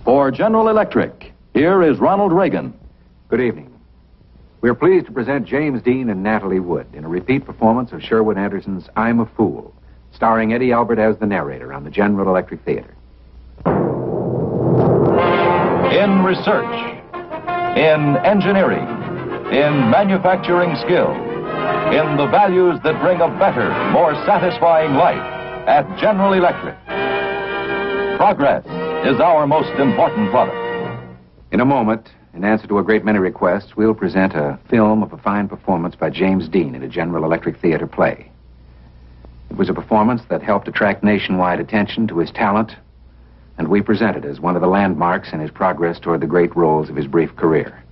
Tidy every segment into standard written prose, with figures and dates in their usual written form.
For General Electric, here is Ronald Reagan. Good evening. We're pleased to present James Dean and Natalie Wood in a repeat performance of Sherwood Anderson's I'm a Fool, starring Eddie Albert as the narrator on the General Electric Theater. In research, in engineering, in manufacturing skill, in the values that bring a better, more satisfying life at General Electric. Progress is our most important product. In a moment, in answer to a great many requests, we'll present a film of a fine performance by James Dean in a General Electric Theater play. It was a performance that helped attract nationwide attention to his talent, and we present it as one of the landmarks in his progress toward the great roles of his brief career.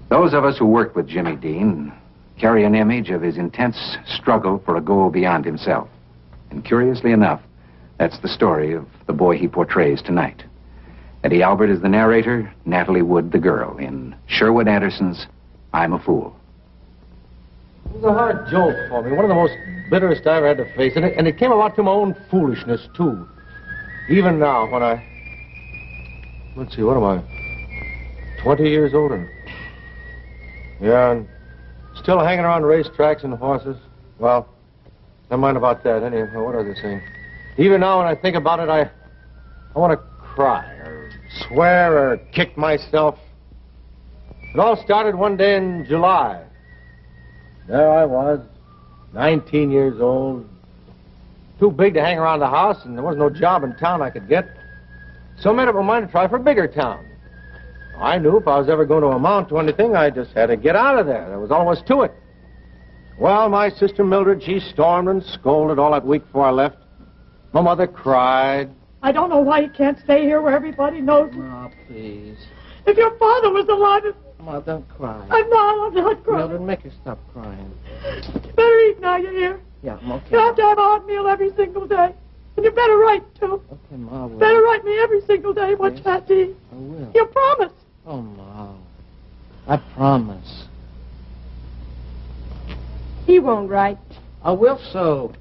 Those of us who worked with Jimmy Dean carry an image of his intense struggle for a goal beyond himself. And curiously enough, that's the story of the boy he portrays tonight. Eddie Albert is the narrator, Natalie Wood the girl, in Sherwood Anderson's I'm a Fool. It was a hard jolt for me, one of the most bitterest I ever had to face, and it came about through my own foolishness, too. Even now, when let's see, what am I, 20 years older? Yeah, and still hanging around racetracks and horses. Well, never mind about that. Anyway, what was I saying? Even now, when I think about it, I want to cry or swear or kick myself. It all started one day in July. There I was, 19 years old, too big to hang around the house, and there was no job in town I could get. So I made up my mind to try for a bigger town. I knew if I was ever going to amount to anything, I just had to get out of there. There was all there was to it. Well, my sister Mildred, she stormed and scolded all that week before I left. My mother cried. I don't know why you can't stay here where everybody knows you. Oh, please. If your father was alive... Ma, don't cry. I'm not crying. Mildred, make her stop crying. You better eat now, you hear? Yeah, I'm okay. You have to have a hot meal every single day. And you better write, too. Okay, Ma, I will. Better write me every single day what you have to eat. I will. You promise. Oh, Ma. I promise. He won't write. I will so.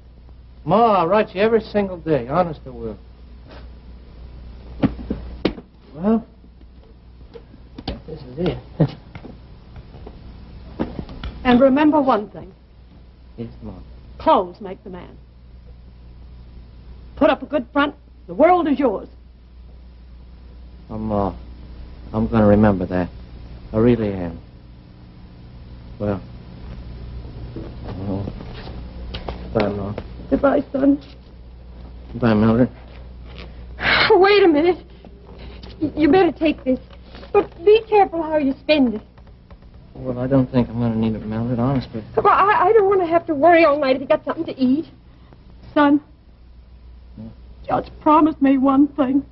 Ma, I'll write you every single day. Honest, I will. Well, this is it. And remember one thing. Yes, Ma. Clothes make the man. Put up a good front. The world is yours. Oh, Ma, I'm going to remember that. I really am. Well. Oh. Bye, Ma. Goodbye, son. Bye, Mildred. Wait a minute. You better take this. But be careful how you spend it. Well, I don't think I'm going to need it, Mildred, honestly. Well, I don't want to have to worry all night if you got something to eat. Son, just promise me one thing.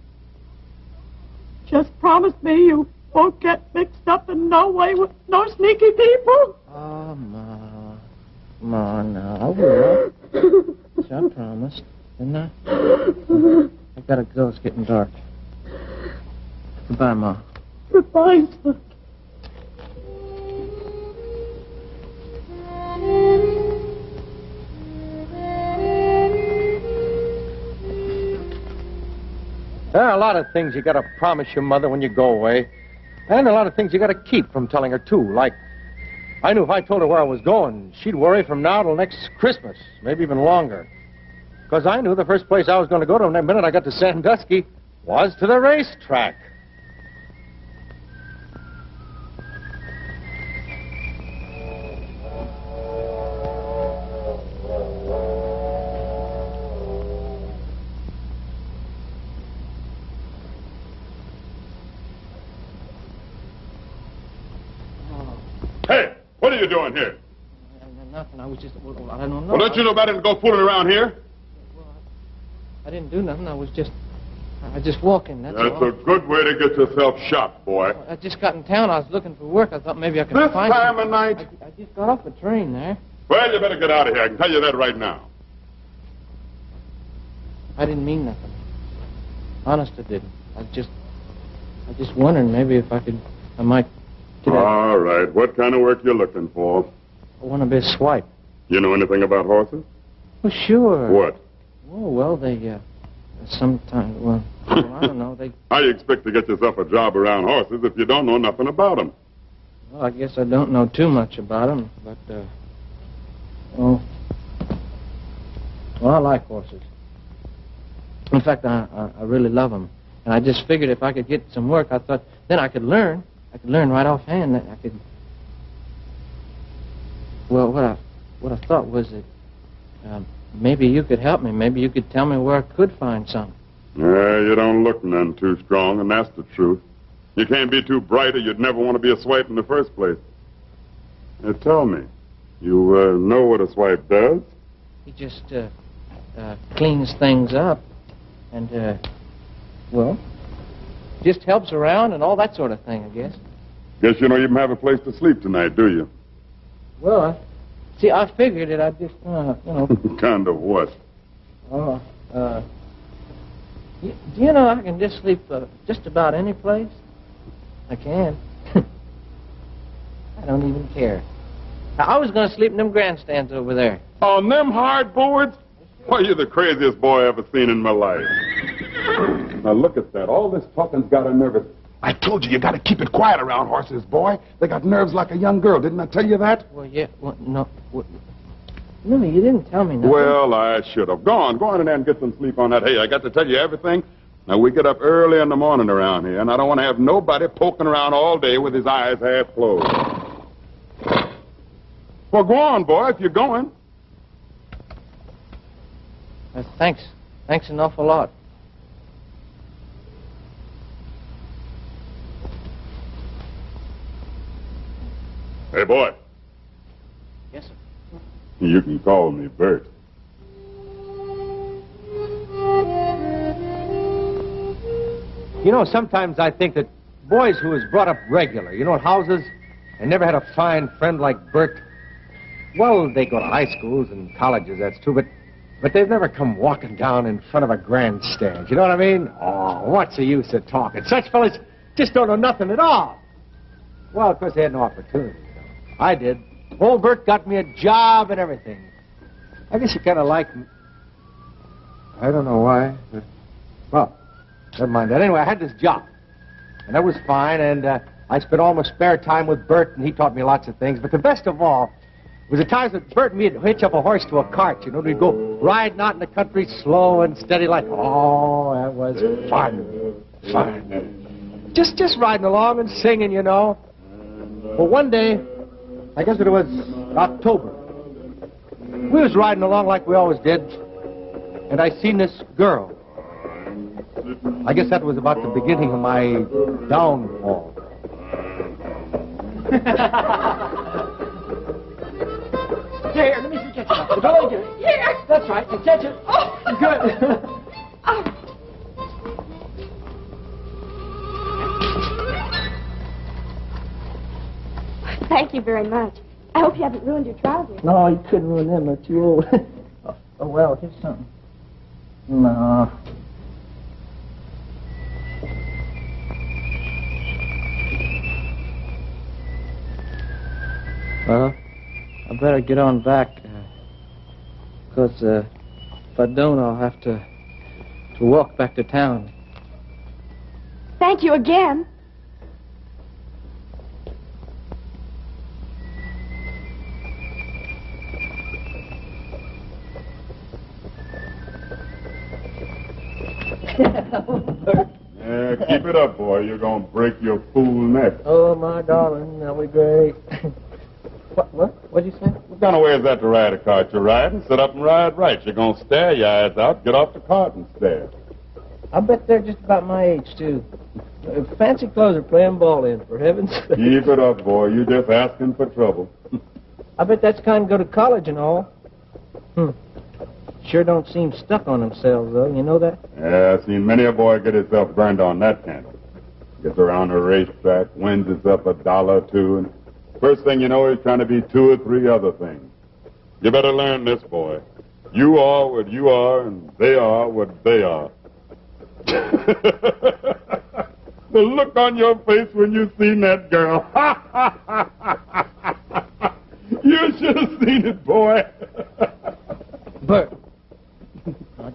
Just promise me you won't get mixed up in no way with no sneaky people. Oh, Ma. Ma, no, I will. I promised, didn't I? I've got to go. It's getting dark. Goodbye, Ma. Goodbye, son. There are a lot of things you got to promise your mother when you go away. And a lot of things you got to keep from telling her, too. Like, I knew if I told her where I was going, she'd worry from now till next Christmas, maybe even longer. Because I knew the first place I was going to go to the minute I got to Sandusky was to the racetrack. Hey, what are you doing here? Nothing. I was just... Well, I don't know. Well, don't you know better than to go fooling around here? Well, I didn't do nothing. I was just walking, that's That's all. a good way to get yourself shot, boy. I just got in town. I was looking for work. I thought maybe I could This find time some- of night? I just got off the train there. Well, you better get out of here. I can tell you that right now. I didn't mean nothing. Honest, I didn't. I just wondered maybe if I might get out. All right. What kind of work you looking for? I want to be a swipe. You know anything about horses? Well, sure. What? Oh, well, they Sometimes, well, I don't know. How you expect to get yourself a job around horses if you don't know nothing about them? Well, I guess I don't know too much about them, but, well, I like horses. In fact, I really love them. And I just figured if I could get some work, I thought, then I could learn. I could learn right offhand. I could... Well, what I thought was that maybe you could help me. Maybe you could tell me where I could find some. You don't look none too strong, and that's the truth. You can't be too bright or you'd never want to be a swipe in the first place. Now, tell me, you know what a swipe does? He just cleans things up and, well, just helps around and all that sort of thing, I guess. Guess you don't even have a place to sleep tonight, do you? Well, see, I figured that I'd just, you know... Kind of what? Do you know I can just sleep just about any place? I can. I don't even care. I was going to sleep in them grandstands over there. On them hardboards? Why, you're the craziest boy I ever seen in my life. Now, look at that. All this talking's got her nervous. I told you got to keep it quiet around horses, boy. They got nerves like a young girl. Didn't I tell you that? Well, yeah. Well, no. No, you didn't tell me nothing. Well, I should have. Go on in there and get some sleep on that. Hey, I got to tell you everything. Now, we get up early in the morning around here, and I don't want to have nobody poking around all day with his eyes half closed. Well, go on, boy, if you're going. Thanks. Thanks an awful lot. Hey, boy. Yes, sir. You can call me Bert. You know, sometimes I think that boys who was brought up regular, you know, in houses, and never had a fine friend like Bert, well, they go to high schools and colleges, that's true, but they've never come walking down in front of a grandstand. You know what I mean? Oh, what's the use of talking? Such fellas just don't know nothing at all. Well, of course, they had no opportunity. I did. Old Bert got me a job and everything. I guess you kind of like me. I don't know why, but, well, never mind that. Anyway, I had this job, and that was fine, and I spent all my spare time with Bert, and he taught me lots of things. But the best of all was the times that Bert and me would hitch up a horse to a cart, you know, we'd go riding out in the country slow and steady like, oh, that was fun. Fun. Just riding along and singing, you know. Well, one day, I guess it was October, we was riding along like we always did, and I seen this girl. I guess that was about the beginning of my downfall. Here, let me see ketchup. Go ahead. Here. That's right, the ketchup. Oh. Good. Oh. Thank you very much. I hope you haven't ruined your trousers. No, you couldn't ruin them. They're too old. Oh, well, here's something. No. Well, I better get on back, because if I don't, I'll have to walk back to town. Thank you again. Yeah, keep it up, boy. You're going to break your fool neck. Oh, my darling, that'll be great. What'd you say? What kind of way is that to ride a cart? You're riding, sit up and ride right. You're going to stare your eyes out, get off the cart and stare. I bet they're just about my age, too. Fancy clothes are playing ball in, for heaven's sake. Keep it up, boy. You're just asking for trouble. I bet that's kind of go to college and all. Sure don't seem stuck on themselves, though. You know that? Yeah, I've seen many a boy get himself burned on that kind. Gets around a racetrack, wins himself $1 or $2, and first thing you know, he's trying to be 2 or 3 other things. You better learn this, boy. You are what you are, and they are what they are. The look on your face when you seen that girl. You should have seen it, boy. Bert.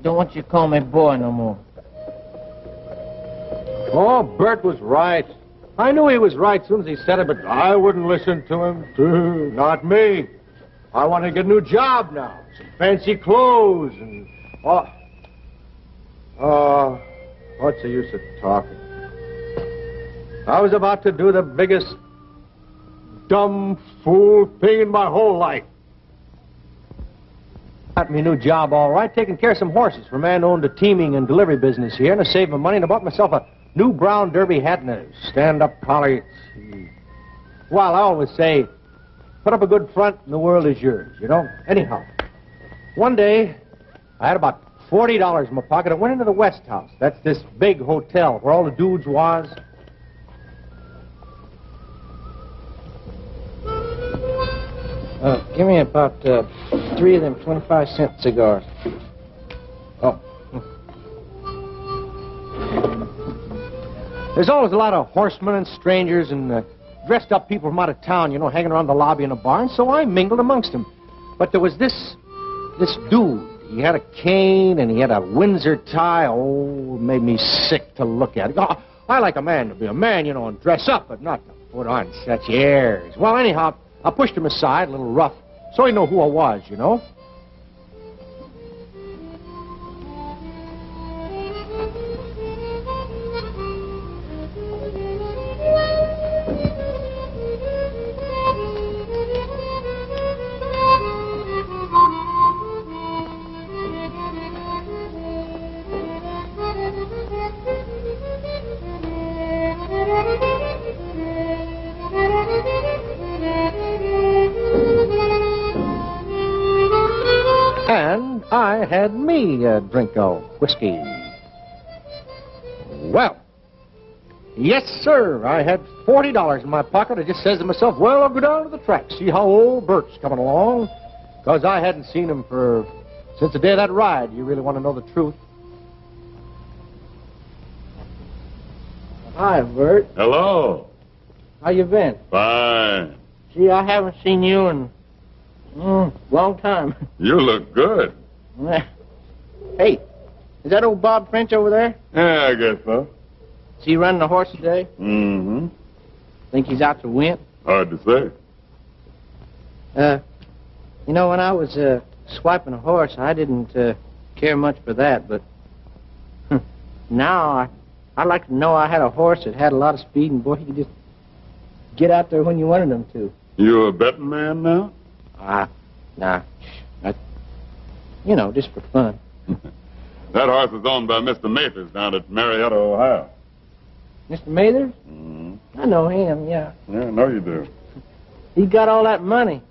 don't want you to call me boy no more. Oh, Bert was right. I knew he was right as soon as he said it, but I wouldn't listen to him. Not me. I want to get a new job now. Some fancy clothes and... what's the use of talking? I was about to do the biggest dumb fool thing in my whole life. Got me a new job, all right, taking care of some horses for a man who owned a teaming and delivery business here, and I saved my money and I bought myself a new brown derby hat and a stand-up collar. Well, I always say, put up a good front and the world is yours, you know? Anyhow, one day, I had about $40 in my pocket. I went into the West House. That's this big hotel where all the dudes was. Give me about 3 of them 25-cent cigars. Oh. There's always a lot of horsemen and strangers and dressed-up people from out of town, you know, hanging around the lobby in a bar, and so I mingled amongst them. But there was this dude. He had a cane and he had a Windsor tie. Oh, it made me sick to look at. Oh, I like a man to be a man, you know, and dress up, but not to put on such airs. Well, anyhow, I pushed him aside, a little rough, so he knew who I was, you know. And I had me a drink of whiskey. Well, yes, sir, I had $40 in my pocket. I just says to myself, well, I'll go down to the track, see how old Bert's coming along, because I hadn't seen him since the day of that ride. You really want to know the truth? Hi, Bert. Hello. How you been? Fine. Gee, I haven't seen you in long time. You look good. Hey, is that old Bob French over there? Yeah, I guess so. Is he running the horse today? Mm-hmm. Think he's out to win? Hard to say. You know, when I was swiping a horse, I didn't care much for that, but now I'd like to know I had a horse that had a lot of speed, and boy, he could just get out there when you wanted him to. You a betting man now? Nah. You know, just for fun. That horse is owned by Mr. Mathers down at Marietta, Ohio. Mr. Mathers? Mm-hmm. I know him, yeah. Yeah, I know you do. He got all that money.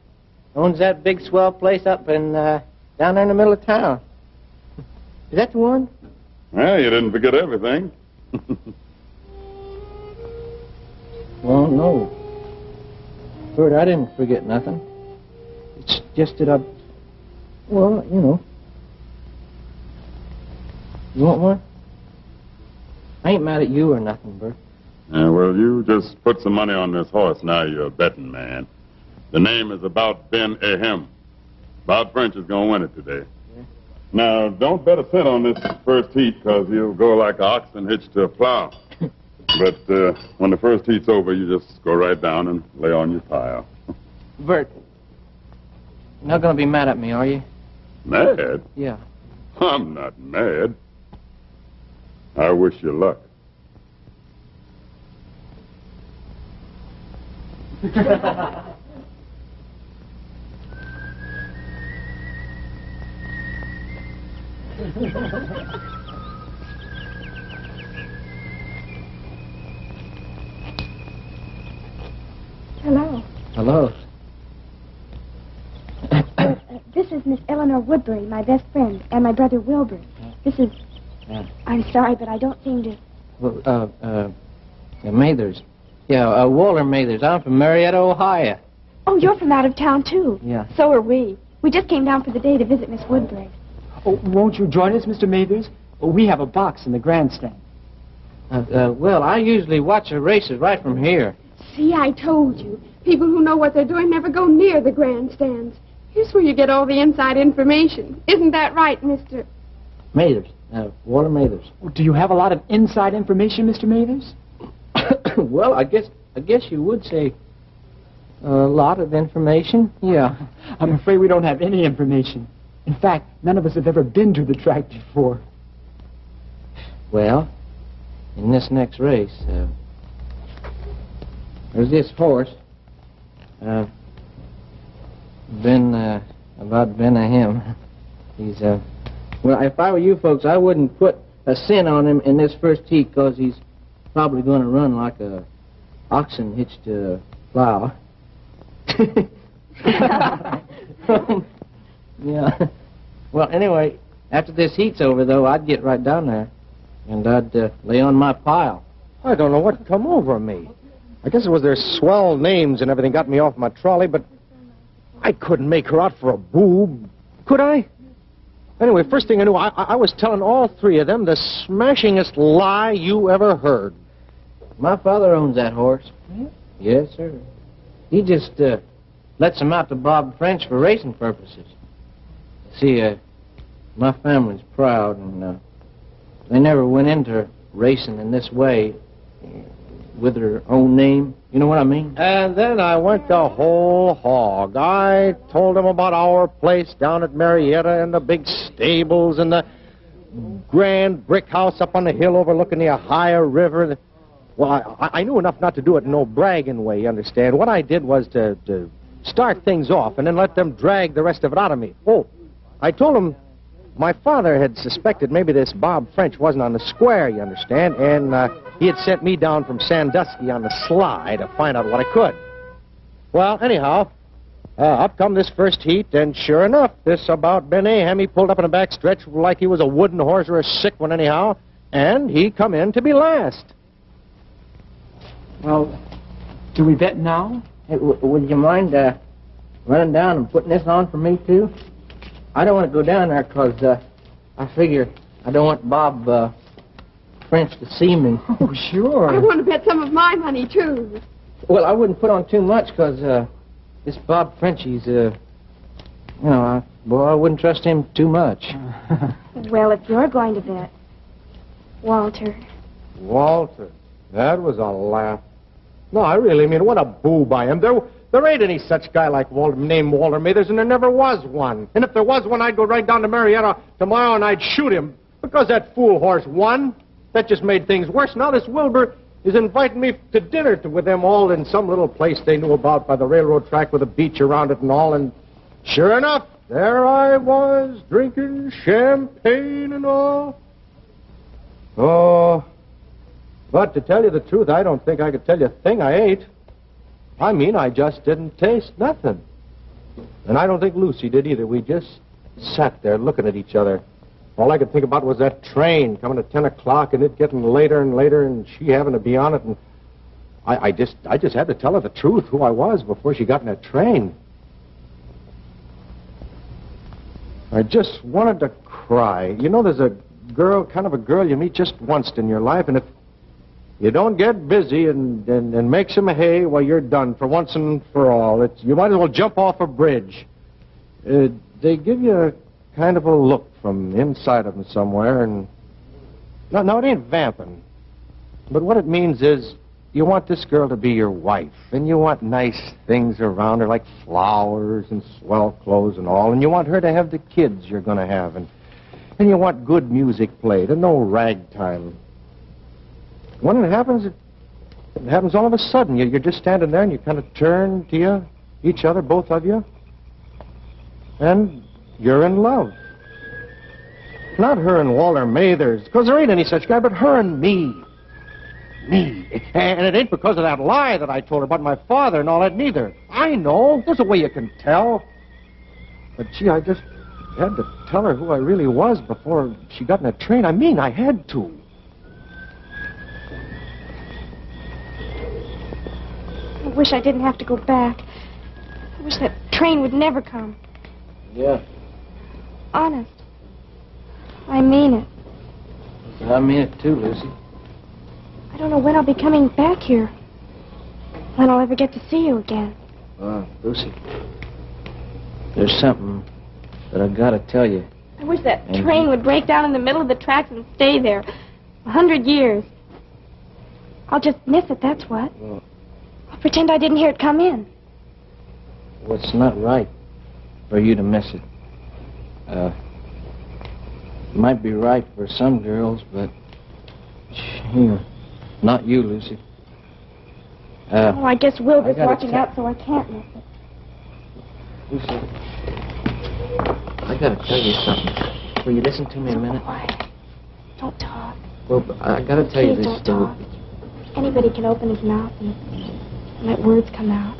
Owns that big swell place up in, down there in the middle of town. Is that the one? Well, you didn't forget everything. Well, no. Bert, I didn't forget nothing. It's just that well, you know. You want one? I ain't mad at you or nothing, Bert. Yeah, well, you just put some money on this horse. Now you're a betting man. The name is About Ben Ahem. Bob French is going to win it today. Yeah. Now, don't bet a cent on this first heat, because you'll go like an oxen hitched to a plow. But when the first heat's over, you just go right down and lay on your pile. Bert, you're not going to be mad at me, are you? Mad? Yeah. I'm not mad. I wish you luck. Hello. Hello. This is Miss Eleanor Woodbury, my best friend, and my brother Wilbur. This is... I'm sorry, but I don't seem to... Well, Mathers. Yeah, Walter Mathers. I'm from Marietta, Ohio. Oh, you're from out of town, too. Yeah. So are we. We just came down for the day to visit Miss Woodbury. Oh, won't you join us, Mr. Mathers? Oh, we have a box in the grandstand. Well, I usually watch the races right from here. See, I told you. People who know what they're doing never go near the grandstands. Here's where you get all the inside information. Isn't that right, Mr. Mathers. Walter Mathers. Do you have a lot of inside information, Mr. Mathers? Well, I guess you would say a lot of information. Yeah. I'm afraid we don't have any information. In fact, none of us have ever been to the track before. Well, in this next race, there's this horse. About Ben of him. He's, well, if I were you folks, I wouldn't put a cent on him in this first heat, because he's probably going to run like a oxen hitched to a plow. Yeah. Well, anyway, after this heat's over, though, I'd get right down there, and I'd lay on my pile. I don't know what come over me. I guess it was their swell names and everything got me off my trolley, but I couldn't make her out for a boob, could I? Anyway, first thing I knew, I was telling all three of them the smashingest lie you ever heard. My father owns that horse. Yes, sir. He just lets him out to Bob French for racing purposes. See, my family's proud, and they never went into racing in this way with their own name. You know what I mean? And then I went the whole hog. I told them about our place down at Marietta and the big stables and the grand brick house up on the hill overlooking the Ohio River. Well, I knew enough not to do it in no bragging way, you understand. What I did was to start things off and then let them drag the rest of it out of me. Oh, I told them my father had suspected maybe this Bob French wasn't on the square, you understand, and he had sent me down from Sandusky on the sly to find out what I could. Well, anyhow, up come this first heat, and sure enough, this about Ben Ahem, he pulled up in the back stretch like he was a wooden horse or a sick one anyhow, and he come in to be last. Well, do we bet now? Hey, would you mind running down and putting this on for me, too? I don't want to go down there because I figure I don't want Bob French to see me. Oh, sure. I want to bet some of my money, too. Well, I wouldn't put on too much because this Bob French, he's, you know, I wouldn't trust him too much. Well, if you're going to bet, Walter. Walter, that was a laugh. No, I really mean, what a boob I am. There ain't any such guy like Walter, named Walter Mathers, and there never was one. And if there was one, I'd go right down to Marietta tomorrow and I'd shoot him. Because that fool horse won. That just made things worse. Now this Wilbur is inviting me to dinner with them all in some little place they knew about by the railroad track with a beach around it and all. And sure enough, there I was, drinking champagne and all. Oh, but to tell you the truth, I don't think I could tell you a thing I ate. I mean, I just didn't taste nothing. And I don't think Lucy did either. We just sat there looking at each other. All I could think about was that train coming at 10 o'clock and it getting later and later and she having to be on it. And I just had to tell her the truth, who I was, before she got in that train. I just wanted to cry. You know, there's a girl, kind of a girl you meet just once in your life, and if you don't get busy and make some hay, well, you're done for once and for all. You might as well jump off a bridge. They give you a kind of a look from inside of them somewhere, and no, it ain't vamping. But what it means is you want this girl to be your wife, and you want nice things around her, like flowers and swell clothes and all, and you want her to have the kids you're going to have, and you want good music played and no ragtime. When it happens all of a sudden. You're just standing there and you kind of turn to each other, both of you, and you're in love. Not her and Walter Mathers, because there ain't any such guy, but her and me. Me. And it ain't because of that lie that I told her about my father and all that, neither. I know. There's a way you can tell. But, gee, I just had to tell her who I really was before she got in that train. I mean, I had to. I wish I didn't have to go back. I wish that train would never come. Yeah. Honest. I mean it. I mean it too, Lucy. I don't know when I'll be coming back here. When I'll ever get to see you again. Lucy, there's something that I've got to tell you. I wish that train would break down in the middle of the tracks and stay there 100 years. I'll just miss it, that's what. Well, I'll pretend I didn't hear it come in. well, it's not right for you to miss it. It might be right for some girls, but not you, Lucy. Oh, I guess Wilbur's I gotta watching out, so I can't miss it. Lucy, I gotta tell you something. Will you listen to me a minute? Quiet. Don't talk. Well, I gotta tell you Please this, don't talk. Anybody can open his mouth and let words come out.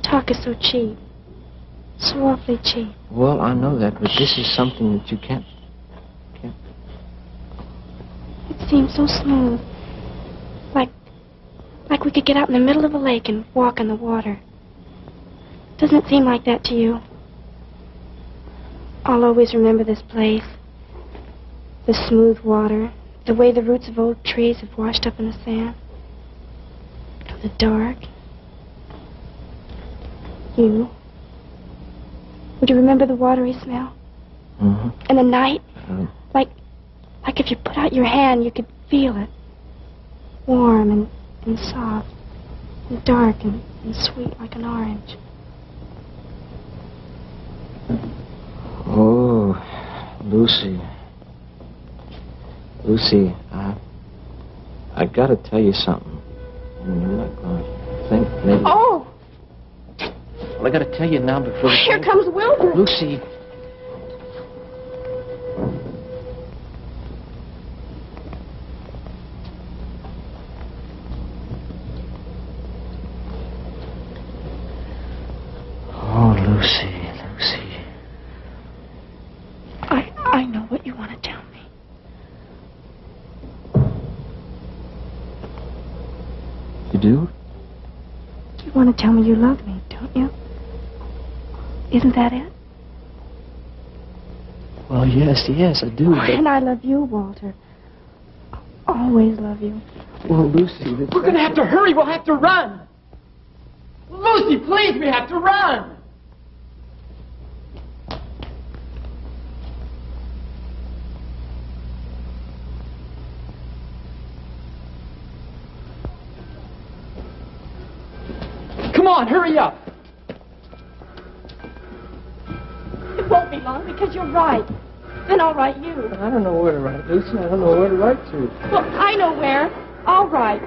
Talk is so cheap. So awfully cheap. Well, I know that, but this is something that you can't. It seems so smooth. Like we could get out in the middle of a lake and walk on the water. Doesn't it seem like that to you? I'll always remember this place. The smooth water, the way the roots of old trees have washed up in the sand. The dark. You. Would you remember the watery smell? Mm-hmm. And the night? Like if you put out your hand, you could feel it. Warm and soft. And dark and sweet like an orange. Oh, Lucy. Lucy, I gotta tell you something. And you're not gonna think maybe... Oh! Well, I gotta tell you now before... Here comes Wilbur! Lucy... Oh, Lucy, Lucy. I know what you want to tell me. You do? You want to tell me you love me, don't you? Isn't that it? Well, yes, I do, but... And I love you, Walter. Always love you. Well, Lucy... We're going to have to hurry. We'll have to run. Lucy, please, we have to run. Come on, hurry up. It won't be long because you're right. Then I'll write you. I don't know where to write, Lucy. I don't know where to write to. Well, I know where. I'll write.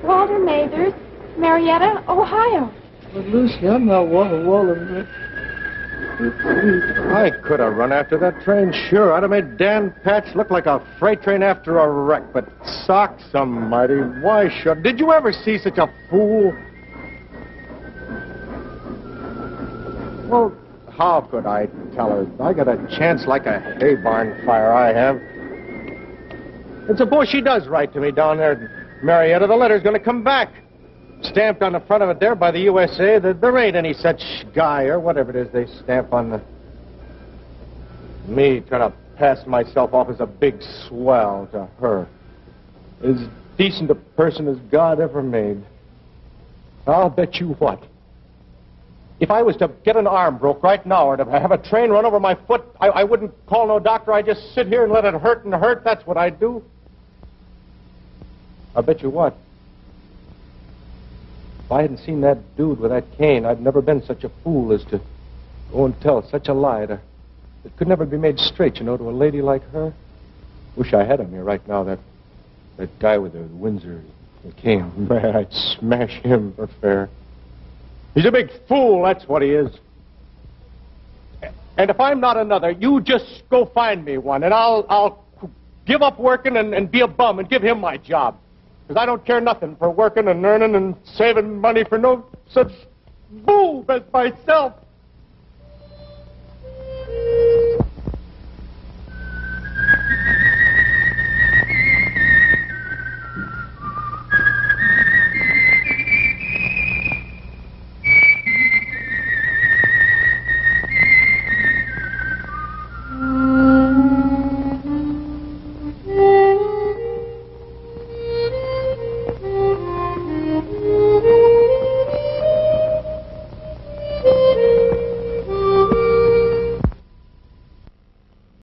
Walter Mathers, Marietta, Ohio. But, Lucy, I'm not Walter. I could have run after that train, sure. I'd have made Dan Patch look like a freight train after a wreck. But socks almighty, why should... Did you ever see such a fool? Well, how could I tell her? I got a chance like a hay barn fire, I have. And suppose she does write to me down there at Marietta. The letter's going to come back. Stamped on the front of it there by the USA. There ain't any such guy or whatever it is they stamp on the... Me trying to pass myself off as a big swell to her. As decent a person as God ever made. I'll bet you what. If I was to get an arm broke right now or to have a train run over my foot, I wouldn't call no doctor. I'd just sit here and let it hurt and hurt. That's what I'd do. I'll bet you what. If I hadn't seen that dude with that cane, I'd never been such a fool as to go and tell such a lie that could never be made straight, you know, to a lady like her. Wish I had him here right now, that guy with the Windsor cane. Man, I'd smash him for fair. He's a big fool, that's what he is. And if I'm not another, you just go find me one, and I'll give up working and be a bum and give him my job. Because I don't care nothing for working and earning and saving money for no such boob as myself.